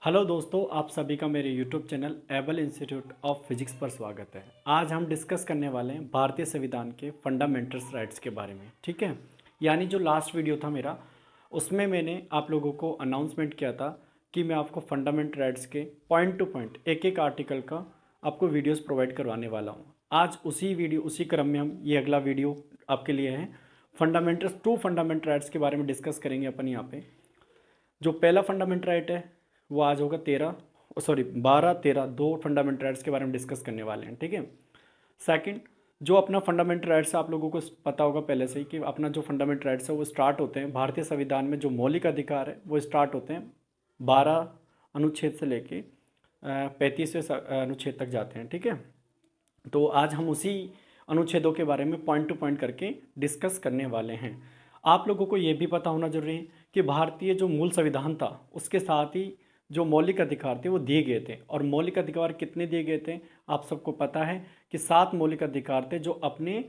Hello दोस्तों, आप सभी का मेरे YouTube channel able institute of physics पर स्वागत है। आज हम डिस्कस करने वाले हैं भारतीय संविधान के फंडामेंटल्स राइट्स के बारे में। ठीक है, यानी जो लास्ट वीडियो था मेरा, उसमें मैंने आप लोगों को अनाउंसमेंट किया था कि मैं आपको फंडामेंटल राइट्स के पॉइंट टू पॉइंट एक एक आर्टिकल का आपको वीडियोस प्रोवाइड करवाने वाला हूँ। आज उसी क्रम में हम ये अगला वीडियो आपके लिए है। टू फंडामेंटल राइट्स के बारे में डिस्कस करेंगे अपन यहाँ पे। जो पहला फंडामेंटल राइट है वो आज होगा 12-13 दो फंडामेंटल राइट्स के बारे में डिस्कस करने वाले हैं। ठीक है, सेकंड जो अपना फंडामेंटल राइट्स आप लोगों को पता होगा पहले से ही कि अपना जो फंडामेंटल राइट्स है वो स्टार्ट होते हैं भारतीय संविधान में। जो मौलिक अधिकार है वो स्टार्ट होते हैं 12 अनुच्छेद से लेके 35वें अनुच्छेद तक जाते हैं। ठीक है, तो आज हम उसी अनुच्छेदों के बारे में पॉइंट टू पॉइंट करके डिस्कस करने वाले हैं। आप लोगों को ये भी पता होना जरूरी है कि भारतीय जो मूल संविधान था उसके साथ ही जो मौलिक अधिकार थे वो दिए गए थे। और मौलिक अधिकार कितने दिए गए थे आप सबको पता है कि 7 मौलिक अधिकार थे जो अपने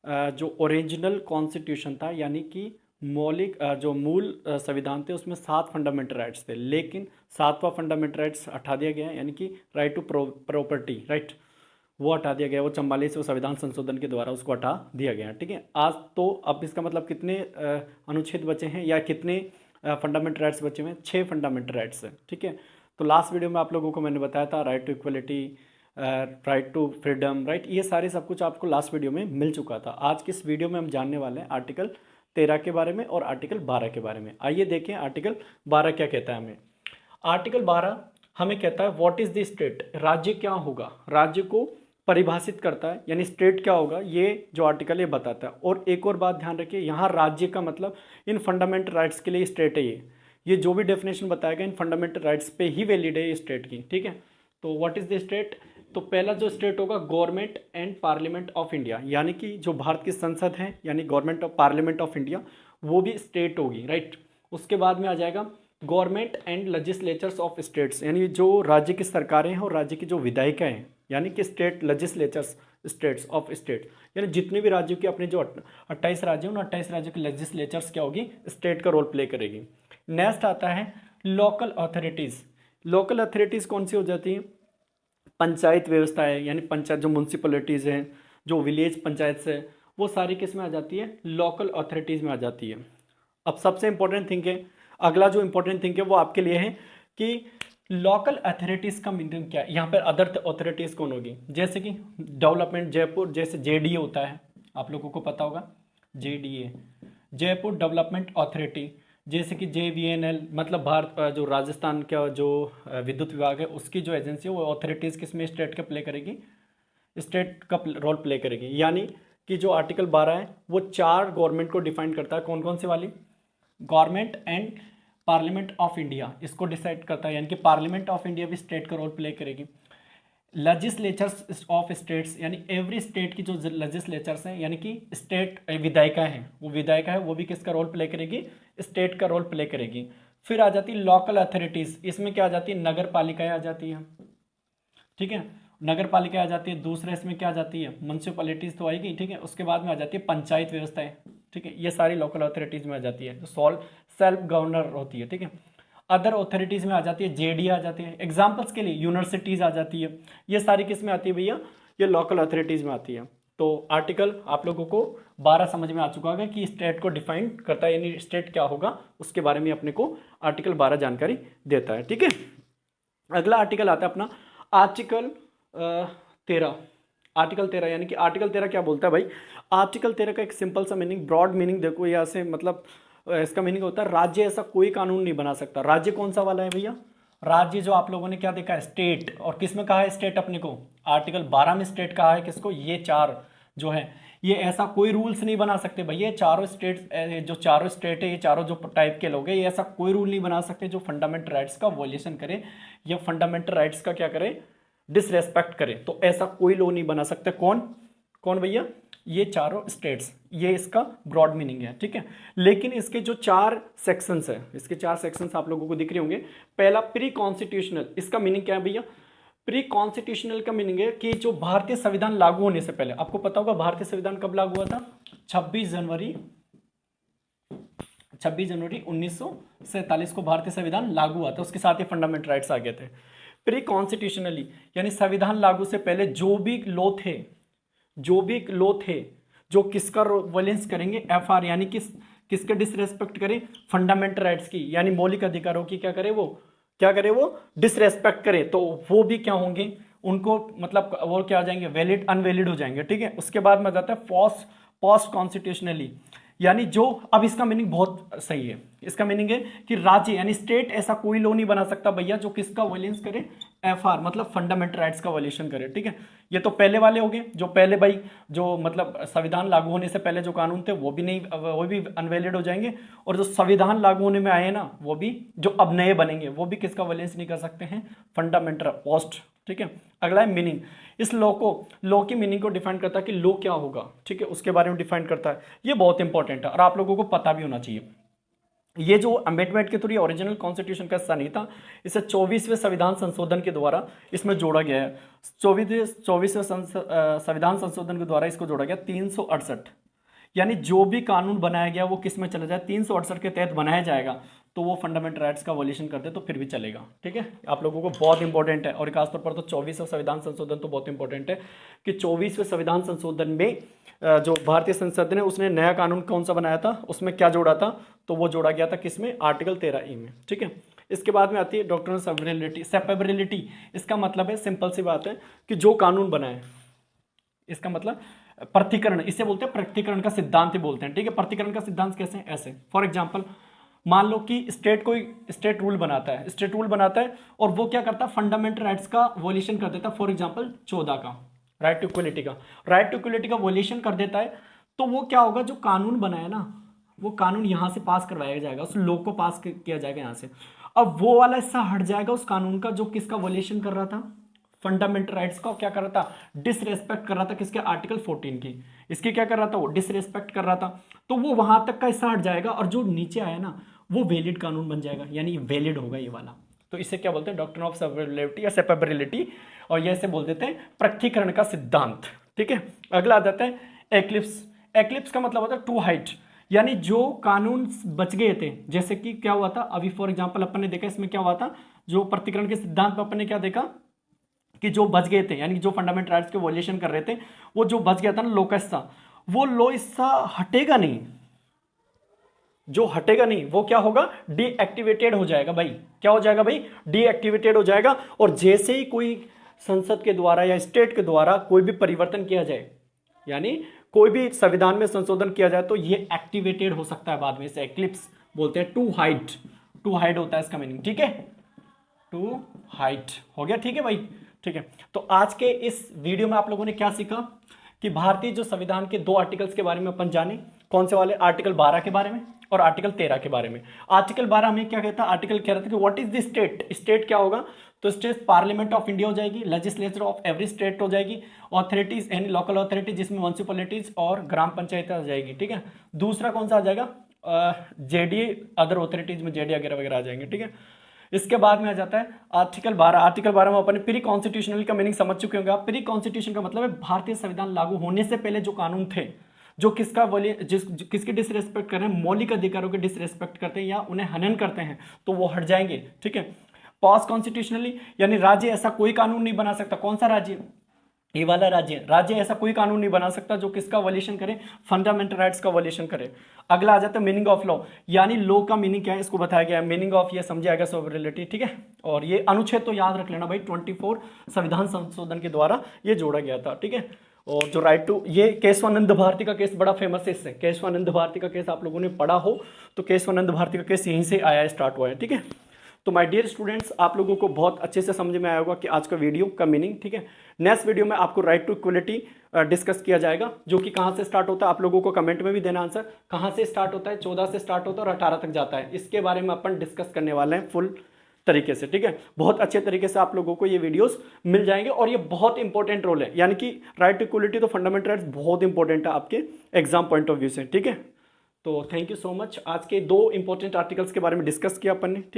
जो ओरिजिनल कॉन्स्टिट्यूशन था, यानी कि मौलिक जो मूल संविधान थे उसमें 7 फंडामेंटल राइट्स थे, लेकिन 7वां फंडामेंटल राइट्स हटा दिया गया है, यानी कि राइट टू प्रॉपर्टी राइट वो हटा दिया गया। वो 44वें संविधान संशोधन के द्वारा उसको हटा दिया गया। ठीक है, आज तो अब इसका मतलब कितने अनुच्छेद बचे हैं या कितने फंडामेंटल राइट्स बचे हुए हैं? 6 फंडामेंटल राइट्स हैं। ठीक है, तो लास्ट वीडियो में आप लोगों को मैंने बताया था right to equality, right to freedom, right, ये सारे सब कुछ आपको लास्ट वीडियो में मिल चुका था। आज की इस वीडियो में हम जानने वाले हैं आर्टिकल 13 के बारे में और आर्टिकल 12 के बारे में। आइए देखें आर्टिकल 12 क्या कहता है हमें। आर्टिकल 12 हमें कहता है व्हाट इज द स्टेट, राज्य क्या होगा, राज्य को परिभाषित करता है, यानी स्टेट क्या होगा ये जो आर्टिकल ये बताता है। और एक और बात ध्यान रखिए, यहाँ राज्य का मतलब इन फंडामेंटल राइट्स के लिए स्टेट है। ये जो भी डेफिनेशन बताएगा इन फंडामेंटल राइट्स पे ही वैलिड है ये स्टेट की। ठीक है, तो व्हाट इज द स्टेट, तो पहला जो स्टेट होगा government and parliament of India, यानी कि जो भारत की संसद है यानी government of parliament of India वो भी स्टेट होगी। राइट, उसके बाद में आ जाएगा government and legislatures of states, यानी जो राज्य की सरकारें हैं और राज्य की जो विधायिका हैं, यानी कि state legislatures states of state, यानी जितने भी राज्यों के अपने जो 28 राज्य हैं उन 28 राज्यों की लेजिस्लेचर्स क्या होगी, स्टेट का रोल प्ले करेगी। नेक्स्ट आता है लोकल अथॉरिटीज़। लोकल अथॉरिटीज़ कौन सी हो जाती हैं? पंचायत व्यवस्था है, यानी पंचायत जो म्यूनसिपलिटीज़ हैं, जो विलेज पंचायत से, वो सारी किस में आ जाती है? लोकल अथॉरिटीज़ में आ जाती है। अब सबसे इंपॉर्टेंट थिंग है, अगला जो इंपॉर्टेंट थिंग है वो आपके लिए है कि लोकल अथॉरिटीज़ का मीनिंग क्या है। यहाँ पर अदर अथॉरिटीज़ कौन होगी? जैसे कि डेवलपमेंट जयपुर, जैसे जेडीए होता है, आप लोगों को पता होगा जेडीए, जयपुर डेवलपमेंट अथॉरिटी। जैसे कि जेवीएनएल, मतलब भारत जो राजस्थान का जो विद्युत विभाग है उसकी जो एजेंसी है वो अथॉरिटीज़ किस में स्टेट का प्ले करेगी? स्टेट का रोल प्ले करेगी। यानी कि जो आर्टिकल 12 है वो 4 गवर्नमेंट को डिफाइन करता है। कौन कौन सी वाली? Government and parliament of India इसको डिसाइड करता है, यानी कि पार्लियामेंट ऑफ इंडिया भी स्टेट का रोल प्ले करेगी। लेजिस्लेचर्स ऑफ स्टेट्स, यानी एवरी स्टेट की जो लेजिस्लेचर्स हैं, यानी कि स्टेट विधायिका है वो भी किसका रोल प्ले करेगी? स्टेट का रोल प्ले करेगी। फिर आ जाती है लोकल अथॉरिटीज़, इसमें क्या आ जाती है? नगर पालिकाएँ आ जाती है। ठीक है, नगर पालिका आ जाती है। दूसरे इसमें क्या आ जाती है? म्यूनसिपैलिटीज़ तो आएगी। ठीक है, उसके बाद में आ जाती है पंचायत व्यवस्थाएं। ठीक है, ये सारी लोकल अथॉरिटीज़ में आ जाती है, जो सेल्फ गवर्नर होती है। ठीक है, अदर अथॉरिटीज़ में आ जाती है, जेडी आ जाती है। एग्जाम्पल्स के लिए यूनिवर्सिटीज़ आ जाती है। ये सारी किस में आती है भैया? ये लोकल अथॉरिटीज़ में आती है। तो आर्टिकल आप लोगों को 12 समझ में आ चुका होगा कि स्टेट को डिफाइन करता है, यानी स्टेट क्या होगा उसके बारे में अपने को आर्टिकल 12 जानकारी देता है। ठीक है, अगला आर्टिकल आता है अपना आर्टिकल 13। आर्टिकल 13 यानी कि आर्टिकल 13 क्या बोलता है भाई? आर्टिकल 13 का एक सिंपल सा मीनिंग, ब्रॉड मीनिंग देखो यहाँ से, मतलब इसका मीनिंग होता है राज्य ऐसा कोई कानून नहीं बना सकता। राज्य कौन सा वाला है भैया? राज्य जो आप लोगों ने क्या देखा है? स्टेट। और किस में कहा है स्टेट अपने को? आर्टिकल 12 में स्टेट कहा है किसको? ये 4 जो है ये ऐसा कोई रूल्स नहीं बना सकते भाई। ये चारों स्टेट, जो चारों स्टेट है, ये चारों जो टाइप के लोग हैं, ये ऐसा कोई रूल नहीं बना सकते जो फंडामेंटल राइट्स का वॉल्यूशन करे या फंडामेंटल राइट्स का क्या करे? डिसरेस्पेक्ट करे। तो ऐसा कोई लॉ नहीं बना सकते। कौन कौन भैया? ये चारों स्टेट्स, ये इसका ब्रॉड मीनिंग है। ठीक है, लेकिन इसके जो 4 सेक्शंस है, इसके 4 सेक्शंस आप लोगों को दिख रहे होंगे। पहला प्री कॉन्स्टिट्यूशनल, इसका मीनिंग क्या है भैया? प्री कॉन्स्टिट्यूशनल का मीनिंग है कि जो भारतीय संविधान लागू होने से पहले, आपको पता होगा भारतीय संविधान कब लागू हुआ था? 26 जनवरी 26 जनवरी 1947 को भारतीय संविधान लागू हुआ था, उसके साथ ही फंडामेंटल राइट्स आ गए थे। प्री कॉन्स्टिट्यूशनली यानी संविधान लागू से पहले जो भी लॉ थे जो किसका वॉयलेंस करेंगे, FR यानी किसके डिसरेस्पेक्ट करें, फंडामेंटल राइट्स की यानी मौलिक अधिकारों की क्या करे वो डिसरेस्पेक्ट करे, तो वो भी क्या होंगे, उनको मतलब वो क्या हो जाएंगे, वैलिड अनवैलिड हो जाएंगे। ठीक है, उसके बाद में जाता है पोस्ट कॉन्स्टिट्यूशनली यानी जो, अब इसका मीनिंग बहुत सही है, इसका मीनिंग है कि राज्य यानी स्टेट ऐसा कोई लॉ नहीं बना सकता भैया जो किसका वॉयलेंस करे, FR मतलब फंडामेंटल राइट्स का वॉयलेशन करे। ठीक है, ये तो पहले वाले हो गए, जो पहले भाई जो मतलब संविधान लागू होने से पहले जो कानून थे वो भी अनवैलिड हो जाएंगे, और जो संविधान लागू होने में आए ना वो भी, जो अब नए बनेंगे वो भी किसका वॉयलेंस नहीं कर सकते हैं, फंडामेंटल पोस्ट। ठीक है, अगला है मीनिंग। इस लॉ की मीनिंग को डिफाइन करता है कि लॉ क्या होगा। ठीक है, उसके बारे में डिफाइन करता है, ये बहुत इंपॉर्टेंट है और आप लोगों को पता भी होना चाहिए। ये जो अमेंडमेंट के थ्रू ओरिजिनल कॉन्स्टिट्यूशन का हिस्सा नहीं था, इसे 24वें संविधान संशोधन के द्वारा इसमें जोड़ा गया है। 24वें संविधान संशोधन के द्वारा इसको जोड़ा गया 368, यानी जो भी कानून बनाया गया वो किस में चला जाए, 368 के तहत बनाया जाएगा, तो वो फंडामेंटल राइट्स का वॉल्यूशन करते तो फिर भी चलेगा। ठीक है, आप लोगों को बहुत इंपॉर्टेंट है, और खासतौर पर तो 24वें संविधान संशोधन तो बहुत इंपॉर्टेंट है कि 24वें संविधान संशोधन में जो भारतीय संसद ने उसने नया कानून कौन सा बनाया था, उसमें क्या जोड़ा था, तो वो जोड़ा गया था किसमें, आर्टिकल 13E में। ठीक है, इसके बाद में आती है डॉक्ट्रिनल सेपरेबिलिटी। इसका मतलब है, सिंपल सी बात है कि जो कानून बनाए, इसका मतलब प्रथिकरण, इसे बोलते हैं प्रथिकरण का सिद्धांत बोलते हैं। ठीक है, प्रथिकरण का सिद्धांत कैसे, ऐसे फॉर एग्जांपल मान लो कि स्टेट रूल बनाता है और वो क्या करता है, फंडामेंटल राइट्स का वॉल्यूशन कर देता है। फॉर एग्जांपल 14 का राइट टू इक्वलिटी का वॉल्यूशन कर देता है, तो वो क्या होगा, जो कानून बनाया ना वो कानून यहां से पास करवाया जाएगा, उस लॉ को पास किया जाएगा यहां से। अब वो वाला हिस्सा हट जाएगा उस कानून का जो किसका वॉल्यूशन कर रहा था, फंडामेंटल राइट्स का क्या कर रहा था, डिसरेस्पेक्ट कर रहा था, किसके, आर्टिकल 14 की। इसकी क्या कर रहा था, वो डिसरेस्पेक्ट कर रहा था, तो वो वहां तक का हिस्सा हट जाएगा और जो नीचे आया ना वो वैलिड कानून बन जाएगा, यानी वैलिड होगा ये वाला। तो इसे क्या बोलते हैं, डॉक्ट्रिन ऑफ सेपरेबिलिटी या सेपरेबिलिटी, और ये ऐसे बोल देते हैं प्रथिकरण का सिद्धांत। ठीक है, अगला आ जाता है एक्लिप्स का मतलब होता है टू हाइट, यानी जो कानून बच गए थे, जैसे कि क्या हुआ था अभी फॉर एग्जांपल अपन ने देखा, इसमें क्या हुआ था, जो प्रथिकरण के सिद्धांत में अपन ने क्या देखा कि जो बच गए थे, यानी जो फंडामेंटल राइट्स के वॉल्यूशन कर रहे थे, वो जो बच गया था ना लॉ का हिस्सा, वो लॉ हिस्सा हटेगा नहीं, जो हटेगा नहीं वो क्या होगा, डीएक्टिवेटेड हो जाएगा भाई। क्या हो जाएगा भाई, डीएक्टिवेटेड हो जाएगा। और जैसे ही कोई संसद के द्वारा या स्टेट के द्वारा कोई भी परिवर्तन किया जाए, यानी कोई भी संविधान में संशोधन किया जाए, तो ये एक्टिवेटेड हो सकता है बाद में। इसे एक्लिप्स बोलते हैं। टू हाइट होता है इसका मीनिंग। ठीक है, टू हाइट हो गया। ठीक है भाई, ठीक है। तो आज के इस वीडियो में आप लोगों ने क्या सीखा कि भारतीय जो संविधान के 2 आर्टिकल्स के बारे में अपन जाने, कौन से वाले, आर्टिकल 12 के बारे में और आर्टिकल 13 के बारे में। आर्टिकल 12 में क्या कहता है, आर्टिकल कह रहा था कि व्हाट इज द स्टेट क्या होगा, तो स्टेट पार्लियामेंट ऑफ इंडिया हो जाएगी, लेजिस्लेचर ऑफ एवरी स्टेट हो जाएगी, ऑथोरिटीज एनी लोकल अथॉरिटी जिसमें म्युनिसिपैलिटीज और ग्राम पंचायत आ जाएगी। ठीक है, दूसरा कौन सा आ जाएगा, जेडी, अदर ऑथोरिटीज में जेडी वगैरह वगैरह आ जाएंगे। ठीक है, इसके बाद में आ जाता है आर्टिकल 12 में अपन प्री कॉन्स्टिट्यूशनल का मीनिंग समझ चुके होंगे आप। प्री कॉन्स्टिट्यूशन का मतलब है भारतीय संविधान लागू होने से पहले जो कानून थे, जो किसकी डिसरेस्पेक्ट कर रहे हैं, मौलिक अधिकारों के डिसरेस्पेक्ट करते हैं या उन्हें हनन करते हैं, तो वो हट जाएंगे। ठीक है, पोस्ट कॉन्स्टिट्यूशनली यानी राज्य ऐसा कोई कानून नहीं बना सकता, कौन सा राज्य, ये वाला राज्य ऐसा कोई कानून नहीं बना सकता जो किसका वॉल्यूशन करे, फंडामेंटल राइट्स का वॉल्यूशन करे। अगला आ जाता है मीनिंग ऑफ लॉ, यानी लॉ का मीनिंग क्या है इसको बताया गया है। मीनिंग ऑफ ये समझ आएगा सोवरेनिटी। ठीक है, और ये अनुच्छेद तो याद रख लेना भाई, 24 संविधान संशोधन के द्वारा ये जोड़ा गया था। ठीक है, और जो राइट टू, ये केशवानंद भारती का केस बड़ा फेमस है, इससे केशवानंद भारती का केस आप लोगों ने पढ़ा हो तो केशवानंद भारती का केस यहीं से आया, स्टार्ट हुआ है। ठीक है, तो माय डियर स्टूडेंट्स, आप लोगों को बहुत अच्छे से समझ में आया होगा कि आज का वीडियो का मीनिंग। ठीक है, नेक्स्ट वीडियो में आपको राइट टू इक्वलिटी डिस्कस किया जाएगा, जो कि कहाँ से स्टार्ट होता है, आप लोगों को कमेंट में भी देना आंसर, कहाँ से स्टार्ट होता है, 14 से स्टार्ट होता है और 18 तक जाता है। इसके बारे में अपन डिस्कस करने वाले हैं फुल तरीके से। ठीक है, बहुत अच्छे तरीके से आप लोगों को ये वीडियोस मिल जाएंगे और ये बहुत इंपॉर्टेंट रोल है, यानी कि राइट टू इक्वलिटी तो फंडामेंटल राइट्स बहुत इंपॉर्टेंट है आपके एग्जाम पॉइंट ऑफ व्यू से। ठीक है, तो थैंक यू सो मच। आज के 2 इंपॉर्टेंट आर्टिकल्स के बारे में डिस्कस किया अपन ने। ठीक।